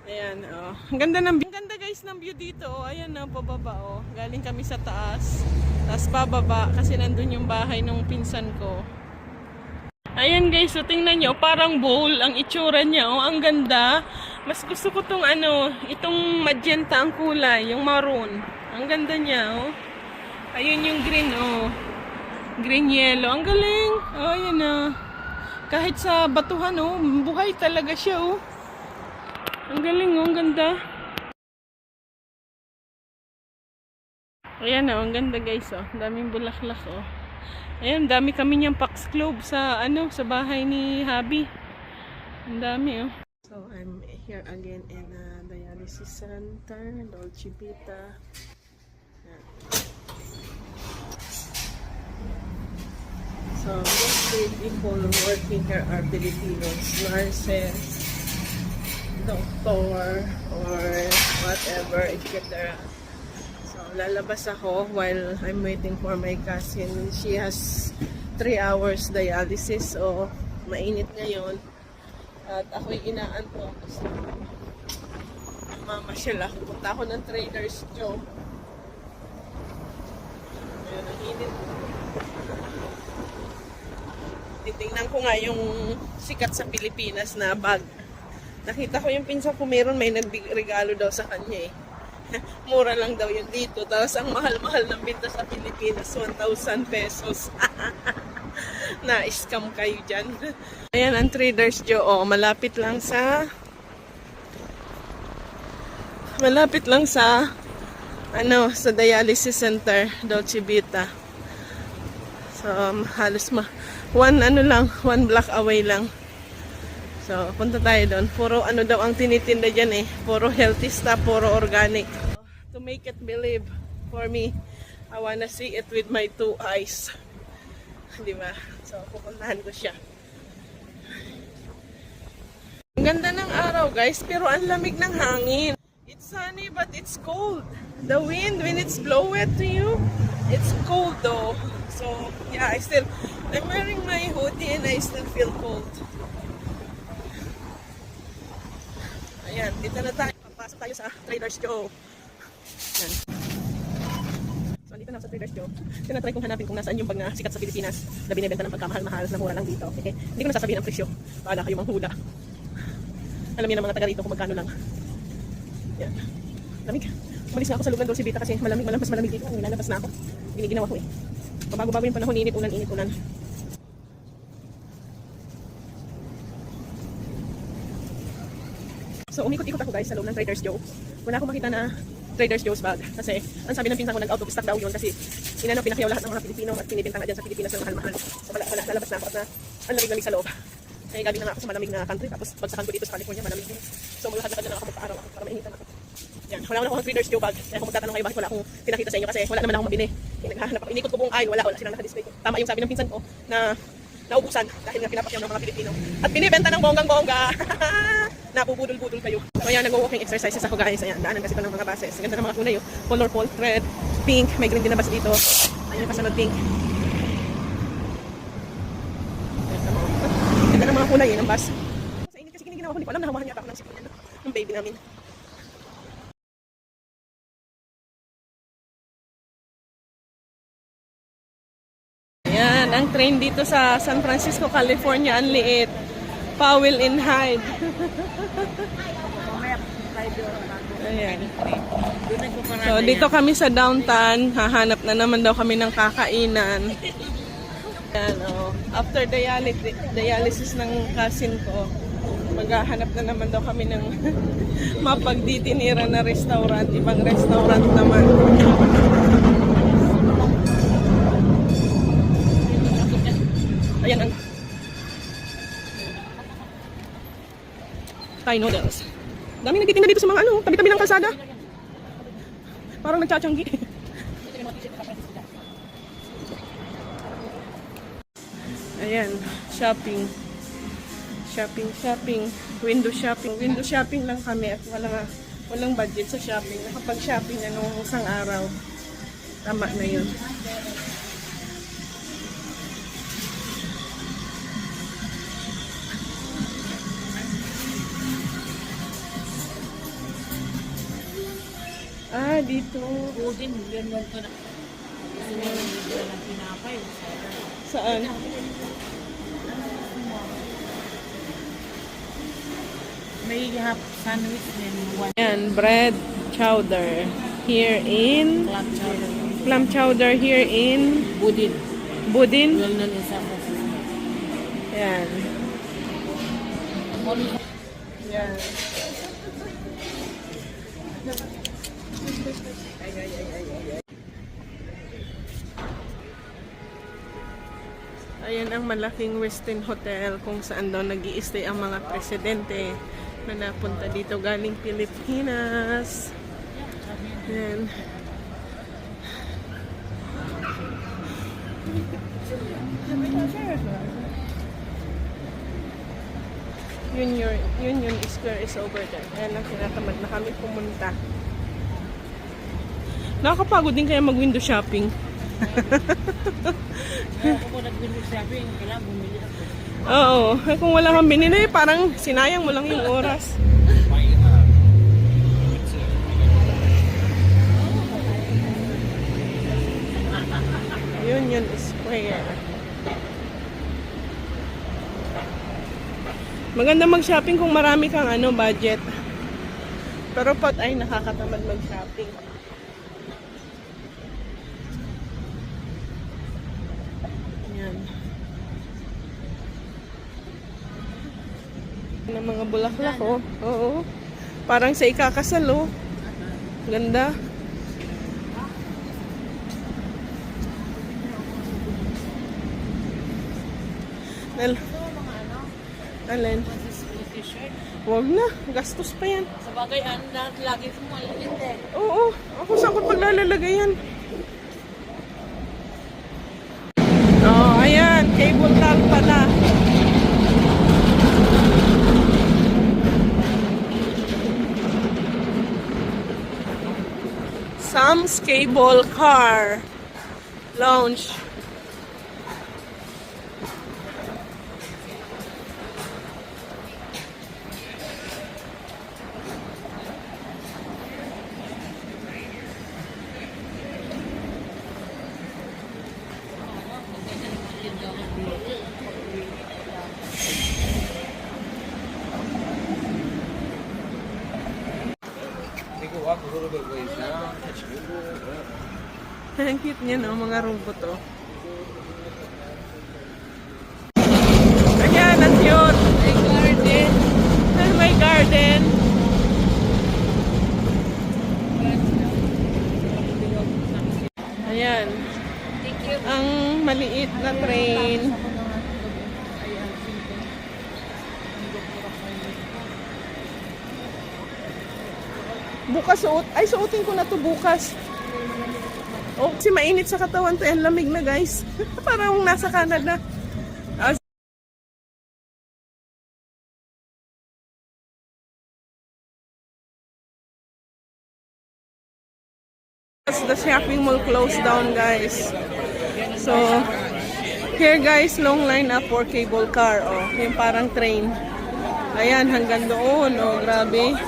Speaker 1: Ayan oh. Ang ganda guys ng view dito oh. Ayan oh, pababa oh. Galing kami sa taas. Tapos bababa kasi nandun yung bahay ng pinsan ko. Ayan guys, so tingnan nyo, parang bowl ang itsura niya oh. Ang ganda. Mas gusto ko tong ano, itong magenta ang kulay, yung maroon. Ang ganda niya oh. Ayun yung green oh. Green yellow. Ang galing. Oh, ayan oh. Kahit sa batuhan oh, buhay talaga siya oh. Ang galing oh, ang ganda. Ayan oh, ang ganda guys oh. Daming bulaklak oh. Ayan, dami kami niyang Pax Club sa ano, sa bahay ni Habi. Ang dami oh. So I'm here again in a dialysis center, Dolce Vita. So mostly people working here are Filipinos, nurses, doctor, or whatever, etc. So lalabas ako while I'm waiting for my cousin. She has 3 hours dialysis, so mainit ngayon. At ako'y inaantok. So, mamasyal ako. Punta ako ng Trader's Joe. Ayun, ang init. Titingnan ko nga yung sikat sa Pilipinas na bag. Nakita ko yung pinsan ko meron, may nagregalo daw sa kanya eh. Mura lang daw yun dito. Tapos ang mahal-mahal ng binta sa Pilipinas, 1,000 pesos. Na-scam kayo dyan. Ayan ang Trader's Joe. Oh, malapit lang sa ano, sa dialysis center, Dolce Vita. So, halos one block away lang. So, punta tayo doon. Puro ano daw ang tinitinda dyan eh. Puro healthy stuff, puro organic. To make it believe for me, I wanna see it with my 2 eyes. Diba? So, pupuntahan ko siya. Ang ganda ng araw guys, pero ang lamig ng hangin. It's sunny but it's cold. The wind, when it's blow it to you, it's cold though. So, yeah, I'm wearing my hoodie and I still feel cold. Ayan, dito na tayo. Papasok tayo sa Trader's Joe. Ayan. So, dito na sa Trader's Joe. Tinatry kong hanapin kung nasaan yung bag na sikat sa Pilipinas na binibenta ng pagkamahal-mahal na mura lang dito. Okay? Hindi ko nasasabihin ang presyo. Paala kayo manghula. Alam niyo ng mga taga rito kung magkano lang. Yan. Lamig. Umalis na ako sa loob ng Dolce Vita kasi malamig, mas malamig dito. Nilalabas na ako. Giniginawa ko eh. Pabago-bago yung panahon, init ulan. So, umikot-ikot ako guys sa loob ng Trader's Joe. Wala akong makita na Trader's Joe's bag. Kasi, ang sabi ng pinsan ko, nag-out of stock daw yun. Kasi, pinakiyaw lahat ng mga Pilipino at pinibenta nga dyan sa Pilipinas ng mahal-mahal. So, lalabas na ako at ang lamig-lamig sa loob. Ay, galing na nga ako sa malamig na country. Tapos, pagsakan ko dito sa California, malamig din. So, maglakad na lang ako magpa-araw ako para mainitan ako. Yan, wala akong Trader's Joe bag. Kaya kung magtatanong kayo bakit wala akong pinakita sa inyo kasi wala naman akong mabili. Naghahanap ako. Inikot ko buong aisle, wala silang naka-display ko. Tama yung sabi ng pinsan ko na naubusan dahil nga pinapakyaw ng mga Pilipino. At binibenta ng bonggang-bongga. Napubudol-budol kayo. So ayan, nag-walking exercises ako guys. Ayan, daanan kasi ito ng mga bases. Ang ganda ng mga kulay yun. Colorful, red, pink. May green din na bus dito. Ayun yung kasunod pink. Ganda ng mga kulay ng bus. Sa init kasi kiniginawa ko, hindi ko alam na hawahan niya ako ng sipin ng baby namin. Ayan, ang train dito sa San Francisco, California, ang liit. Powell and Hyde. Ayan. So, dito kami sa downtown. Hahanap na naman daw kami ng kakainan. Ayan, oh. After dialysis ng cousin ko, maghahanap na naman daw kami ng mapagditinira na restaurant. Ibang restaurant naman. Ayan ang Thai noodles. Dami nagtitinda dito sa mga ano, tabi-tabi ng kalsada. Parang nagtsatsyanggi. Ayan, shopping. Shopping. Window shopping. Window shopping lang kami at walang budget sa shopping. Nakapag-shopping na nung isang araw. Tama na yun. Ah, dito.
Speaker 2: Budin, ganyan ko na. Gusto niya yung bibili ng pinapay.
Speaker 1: Saan?
Speaker 2: May half sandwich din. One
Speaker 1: Ayan, bread chowder. Here in...
Speaker 2: club chowder.
Speaker 1: Clam chowder here in...
Speaker 2: Budin.
Speaker 1: Budin.
Speaker 2: Well known in San Francisco.
Speaker 1: Ayan. Ayan. Ayan ang malaking Westin Hotel kung saan daw nag-i-stay ang mga presidente na napunta dito galing Pilipinas. Ayan. Union Square is over there. Ayan ang tinatamad na kami pumunta. Nakakapagod din kaya mag-window shopping.
Speaker 2: Kaya ako nag-window shopping, kailangan bumili ako.
Speaker 1: Oo. Kung wala kang binili, parang sinayang mo lang yung oras. Union Square. Maganda mag-shopping kung marami kang budget. Pero pot ay nakakatamad mag-shopping. Ayan. Ng mga bulaklak, oh. Oo. Parang sa ikakasal, oh. Ganda. Alin?
Speaker 2: T-shirt.
Speaker 1: Huwag na. Gastos pa yan.
Speaker 2: Sa bagay, lagi ko maliit eh.
Speaker 1: Oo. Ako saan ko paglalagay yan? Oh, ayan. Cable car pala. Sam's Cable Car Lounge.
Speaker 3: You can walk a little bit ways down, catch a little bit.
Speaker 1: Ang cute niya, no? Mga rumput, oh. Ayan, ang cute.
Speaker 2: May garden.
Speaker 1: Ay, may garden. Ayan.
Speaker 2: Thank you.
Speaker 1: Ang maliit na train. Bukas suot. Ay, suotin ko na to bukas. Oh, kasi mainit sa katawan to. Ang lamig na, guys. Parang nasa Canada. The shopping mall closed down, guys. So, here guys, long line up for cable car. Oh, yung parang train. Ayan, hanggang doon. Oh, grabe.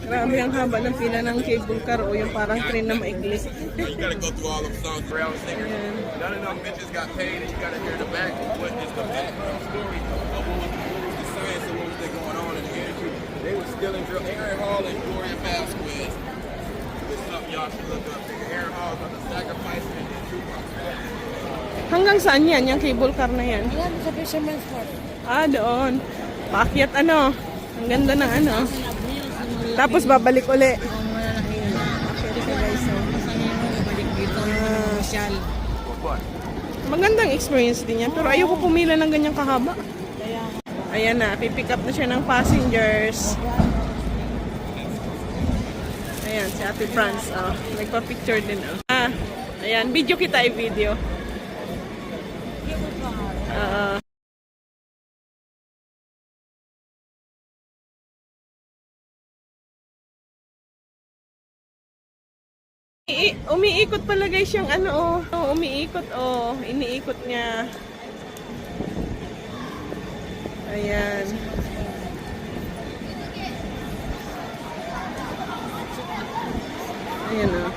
Speaker 1: Grabe ang haba ng pila ng cable car. Oh, yung parang train na maigli.
Speaker 3: You gotta go through all them songs Brown singers. None of them bitches got paid, and you gotta hear the back of what is the background story of what was the science and what was going on in the industry. They were stealing drill. Aaron Hall and Gloria Vasquez. It's something y'all should look up. Aaron Hall was the sacrifice and the Tupac.
Speaker 1: Hanggang saan yan? Yung cable car na yan?
Speaker 2: Ayan, sa Fisherman's Wharf.
Speaker 1: Ah, doon. Paakyat ano. Ang ganda ng ano. Tapos babalik uli.
Speaker 2: Ang malalaki yun.
Speaker 1: Paakyat ka guys. Oh.
Speaker 2: Saan yun, balik dito. Masyal.
Speaker 1: Magandang experience din yan. Pero ayoko pumila ng ganyang kahaba.
Speaker 2: Kaya,
Speaker 1: Ayan na, pipick up na siya ng passengers. Ayan, si Ate Franz. Oh, nagpa-picture din. Oh. Ah, ayan, video kita, video. Ah, umiikot pala guys yung ano oh. Oh, umiikot oh. Iniikot niya. Ayan. Ayan oh.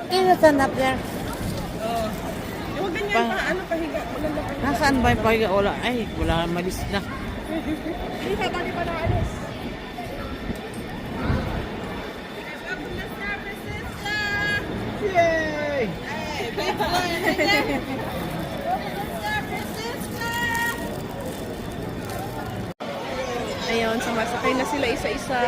Speaker 2: Kaya stand up there.
Speaker 1: Oh. Yung ganyan pa, ano pahiga. Maganda pa.
Speaker 2: Nasaan ba yung pahiga? Wala. Ay, wala malis na.
Speaker 1: Hindi pa, bakit pa naalis? Yay! Ayun, sumasakay na sila isa-isa.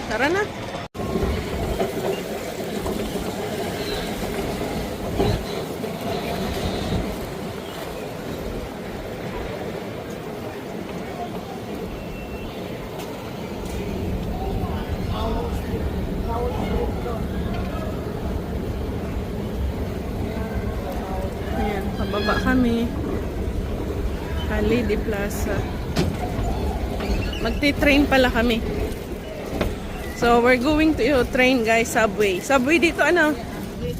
Speaker 1: Tara na. Ayan, pababa kami. Lady Plaza. Magti-train pala kami. So, we're going to train guys, subway. Subway dito ano?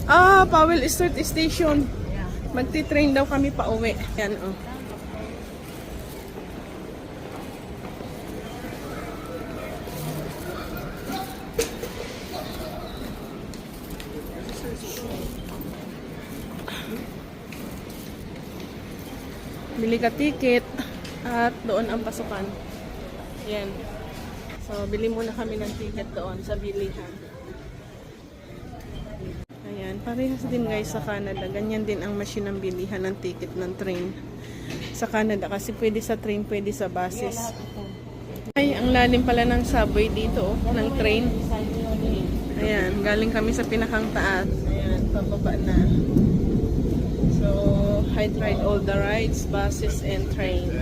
Speaker 1: Ah, Powell Street Station. Magti-train daw kami pa uwi. Yan oh. Bili ka ticket at doon ang pasukan. Yan. So, bili muna kami ng ticket doon sa bilihan. Ayan, parehas din guys sa Canada. Ganyan din ang machine ng bilihan ng ticket ng train. Sa Canada kasi pwede sa train, pwede sa buses. Ay, ang lalim pala ng subway dito, oh, ng train. Ayan, galing kami sa pinakang taas. Ayan, pababa na. So, I tried all the rides, buses, and train.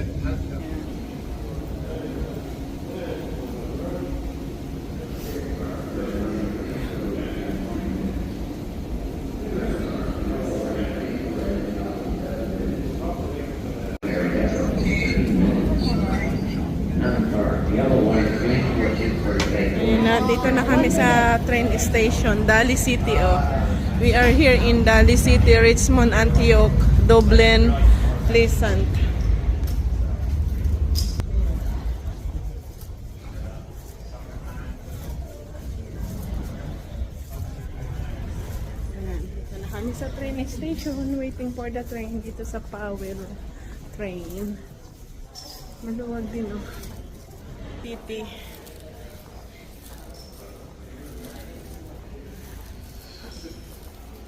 Speaker 1: Ayan na, dito na kami sa train station, Daly City. Oh. We are here in Daly City, Richmond, Antioch, Dublin, Pleasant. Ayan, dito na kami sa train station, waiting for the train dito sa Powell train. Maluwag din oh. Titi.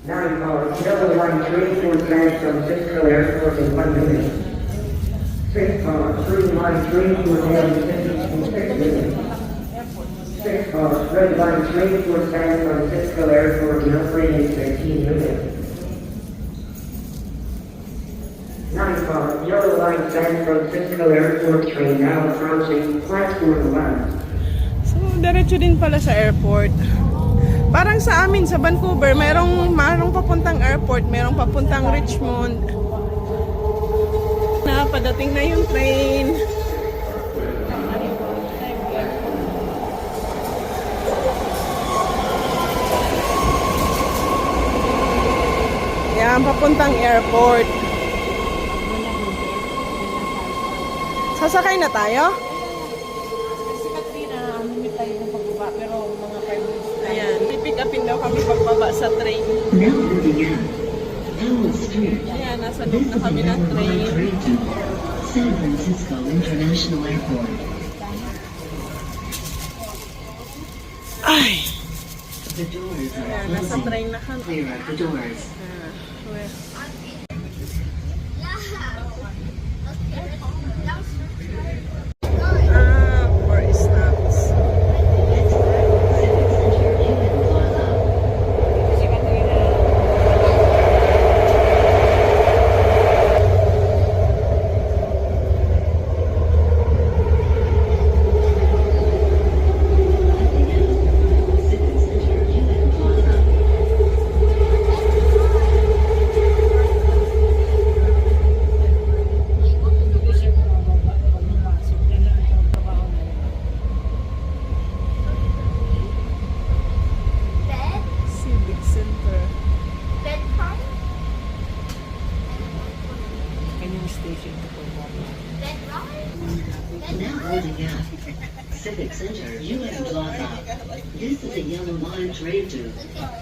Speaker 4: Now Yellow Line 3 to San Francisco Airport in 1 minute. 3 Line 3 to in 6 minutes. 6 Red Line 3 to San Francisco Airport in operating 13 minutes. 9 Yellow Line San Francisco Airport train now approaching platform 1.
Speaker 1: So, diretso din pala sa airport. Parang sa amin sa Vancouver, merong papuntang airport, merong papuntang Richmond. Padating na yung train. Yan, papuntang airport. Sasakay na tayo?
Speaker 2: Kasi Katrina, limit tayo ng pagbaba, pero mga 5 minutes.
Speaker 1: Ayan, pipick upin daw kami pagbaba sa train.
Speaker 5: Now moving up Powell Street.
Speaker 1: Ayan, nasa
Speaker 5: This
Speaker 1: loob
Speaker 5: is
Speaker 1: na kami ng
Speaker 5: Yellow
Speaker 1: train.
Speaker 5: Line 3 to San Francisco International Airport.
Speaker 1: Ay!
Speaker 5: The doors are
Speaker 1: Ayan, nasa
Speaker 5: closing.
Speaker 1: train na kami.
Speaker 5: Clear out the doors.
Speaker 1: Well. For stops.
Speaker 5: Civic Center, US Plaza. This is a yellow line train to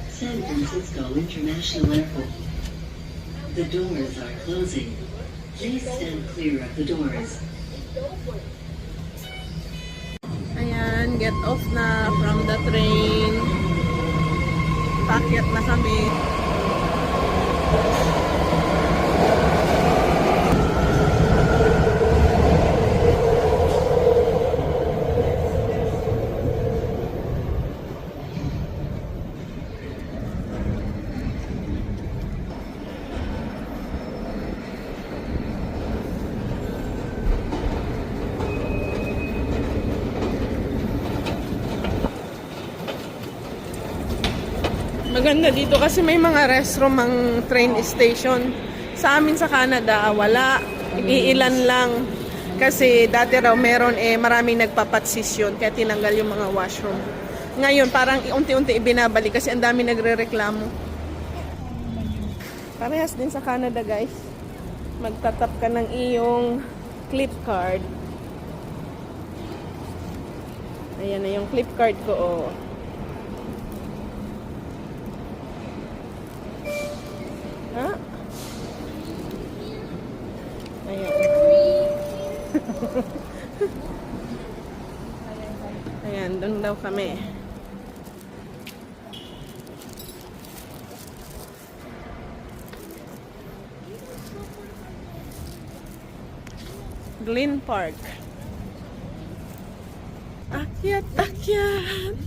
Speaker 5: San Francisco International Airport. The doors are closing. Please stand clear of the doors.
Speaker 1: Ayan, get off na from the train. Pakyat na kami. Maganda dito kasi may mga restroom ang train station. Sa amin sa Canada, wala. Iilan lang. Kasi dati raw meron maraming nagpapatsisyon kaya tinanggal yung mga washroom. Ngayon parang unti-unti ibinabalik kasi ang dami nagrereklamo. Parehas din sa Canada, guys. Magtatap ka ng iyong clip card. Ayan na yung clip card ko, oh. Ha? Ayan. Ayan, doon daw kami. Glen Park. Akyat, akyat.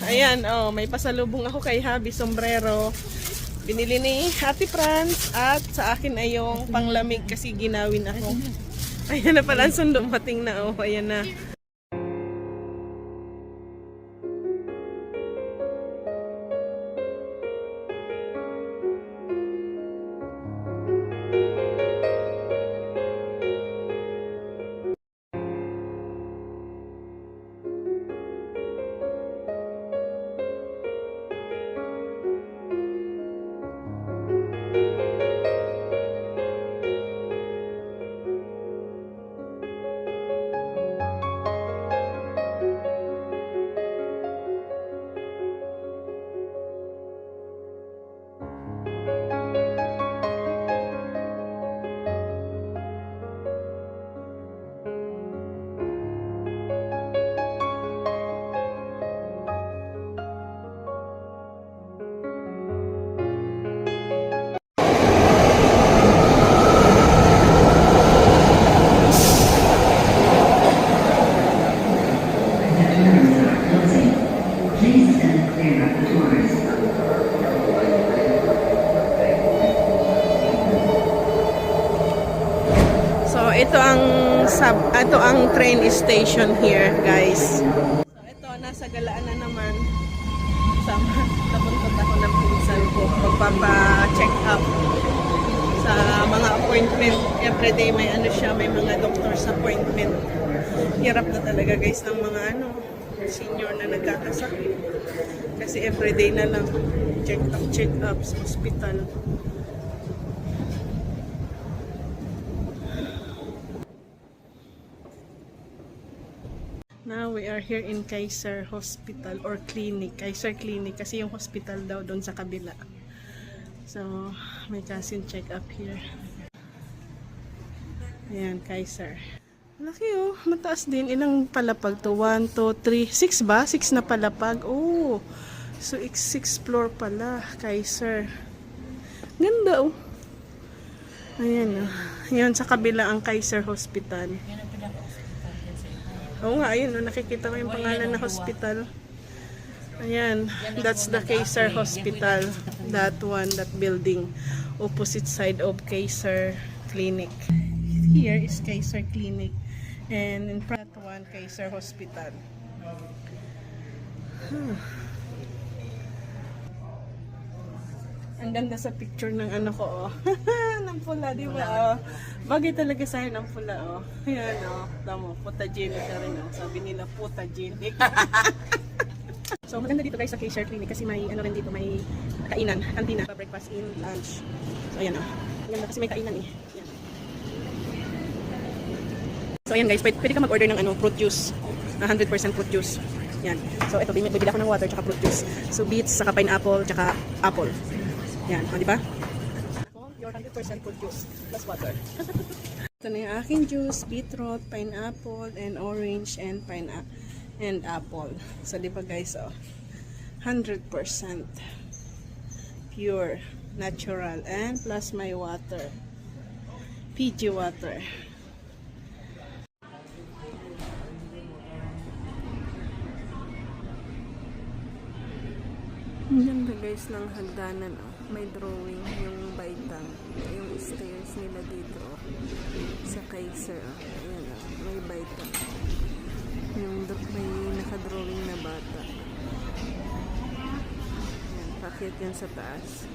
Speaker 1: Ayan, oh, may pasalubong ako kay Habi, sombrero. Binili ni Ate Franz at sa akin ay yung panglamig kasi ginawin ako. Ayan na pala ang sundo, mating na, oh, ayan na. Ito ang train station here, guys. So ito, nasa Galaan na naman. Napunta ako ng pinsan ko. Magpapa-check up sa mga appointment. Everyday may ano siya, may mga doctor's appointment. Hirap na talaga, guys, ng mga senior na nagkakasakit. Kasi everyday na lang check up sa hospital. Now we are here in Kaiser Hospital or Clinic. Kaiser Clinic kasi yung hospital daw doon sa kabila. So, may kasing check up here. Ayan, Kaiser. Laki, oh, mataas din. Ilang palapag to? 1, 2, 3, 6 ba? 6 na palapag. Oh, so 6 floor pala, Kaiser. Ganda, oh. Ayan, oh. Yan sa kabila ang Kaiser Hospital. Oo nga, ayun, no, nakikita ko yung pangalan na hospital. Ayan, that's the Kaiser Hospital. That one, that building. Opposite side of Kaiser Clinic. Here is Kaiser Clinic. And in front one, Kaiser Hospital. Ang ganda sa picture ng ano ko, oh. Ng pula, di ba? Oh. Bagay talaga sa akin ang pula, oh. Ayan, oh. Tamo, photogenic ka rin, oh. Sabi nila, photogenic. So, maganda dito guys sa K-Share Clinic kasi may, ano rin dito, may kainan, kantina, breakfast in lunch. So, ayan, oh. Maganda kasi may kainan, eh. Ayan. So, ayan guys, pwede ka mag-order ng ano, fruit juice. 100% fruit juice. Yan. So, ito, bibili ako ng water tsaka fruit juice. So, beets, saka pineapple, tsaka apple. Yan, o, di ba? Your 100% fruit juice plus water. Ito na yung aking juice, beetroot, pineapple, and orange, and and apple. So, di ba guys, oh, 100% pure, natural, and plus my water. PG water. Ang ganda guys ng hagdanan, oh. May drawing yung baitang, yung stairs nila dito, oh. Sa Kaiser, oh. Ayan, oh. May baitang. May nakadrawing na bata. Ayan, pakyat yan sa taas.